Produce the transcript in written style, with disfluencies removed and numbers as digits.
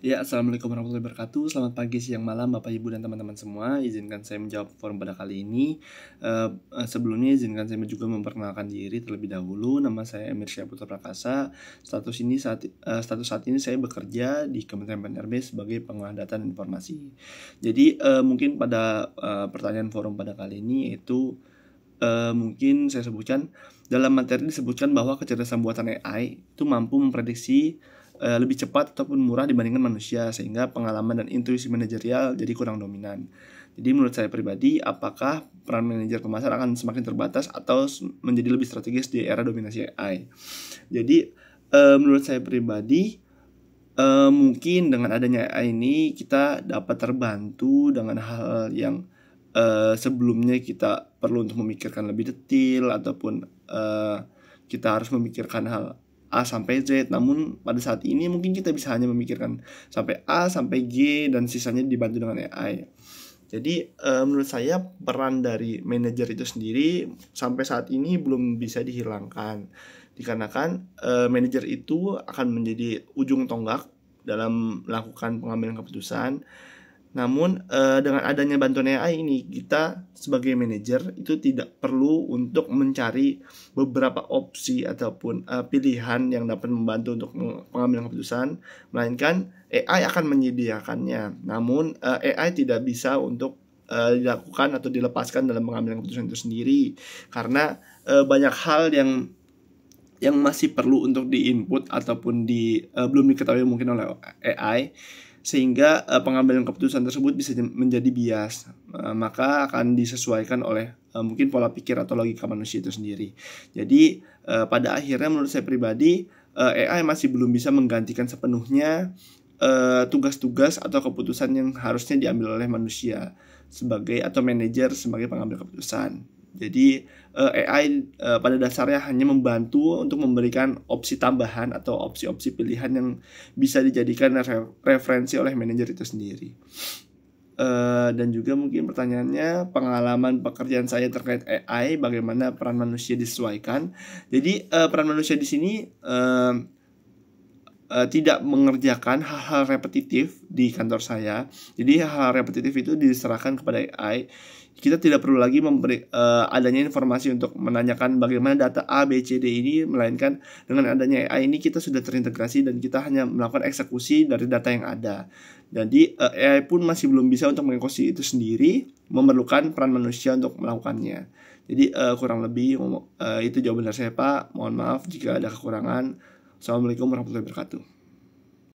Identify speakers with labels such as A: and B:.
A: Ya, Assalamualaikum warahmatullahi wabarakatuh. Selamat pagi, siang, malam, Bapak, Ibu, dan teman-teman semua. Izinkan saya menjawab forum pada kali ini. Sebelumnya izinkan saya juga memperkenalkan diri terlebih dahulu. Nama saya Emir Syaputra Prakasa. Status saat ini saya bekerja di Kementerian PNRB sebagai pengolah data dan informasi. Jadi mungkin pada pertanyaan forum pada kali ini yaitu mungkin saya sebutkan dalam materi disebutkan bahwa kecerdasan buatan AI itu mampu memprediksi lebih cepat ataupun murah dibandingkan manusia, sehingga pengalaman dan intuisi manajerial jadi kurang dominan. Jadi menurut saya pribadi, apakah peran manajer pemasaran akan semakin terbatas atau menjadi lebih strategis di era dominasi AI? Jadi menurut saya pribadi, mungkin dengan adanya AI ini kita dapat terbantu dengan hal yang sebelumnya kita perlu untuk memikirkan lebih detail, ataupun kita harus memikirkan hal A sampai Z. Namun pada saat ini mungkin kita bisa hanya memikirkan sampai A sampai G dan sisanya dibantu dengan AI. Jadi menurut saya peran dari manajer itu sendiri sampai saat ini belum bisa dihilangkan, dikarenakan manajer itu akan menjadi ujung tonggak dalam melakukan pengambilan keputusan. Namun dengan adanya bantuan AI ini, kita sebagai manajer itu tidak perlu untuk mencari beberapa opsi ataupun pilihan yang dapat membantu untuk pengambilan keputusan, melainkan AI akan menyediakannya. Namun AI tidak bisa untuk dilakukan atau dilepaskan dalam pengambilan keputusan itu sendiri, karena banyak hal yang masih perlu untuk diinput ataupun belum diketahui mungkin oleh AI, sehingga pengambilan keputusan tersebut bisa menjadi bias, maka akan disesuaikan oleh mungkin pola pikir atau logika manusia itu sendiri. Jadi pada akhirnya menurut saya pribadi, AI masih belum bisa menggantikan sepenuhnya tugas-tugas atau keputusan yang harusnya diambil oleh manusia sebagai atau manajer sebagai pengambil keputusan. Jadi AI pada dasarnya hanya membantu untuk memberikan opsi tambahan atau opsi-opsi pilihan yang bisa dijadikan referensi oleh manajer itu sendiri. Dan juga mungkin pertanyaannya, pengalaman pekerjaan saya terkait AI, bagaimana peran manusia disesuaikan. Jadi peran manusia di sini tidak mengerjakan hal-hal repetitif di kantor saya. Jadi hal-hal repetitif itu diserahkan kepada AI. Kita tidak perlu lagi memberi adanya informasi untuk menanyakan bagaimana data A, B, C, D ini, melainkan dengan adanya AI ini kita sudah terintegrasi dan kita hanya melakukan eksekusi dari data yang ada. Jadi AI pun masih belum bisa untuk mengeksekusi itu sendiri, memerlukan peran manusia untuk melakukannya. Jadi kurang lebih itu jawaban dari saya, Pak. Mohon maaf jika ada kekurangan. Assalamualaikum warahmatullahi wabarakatuh.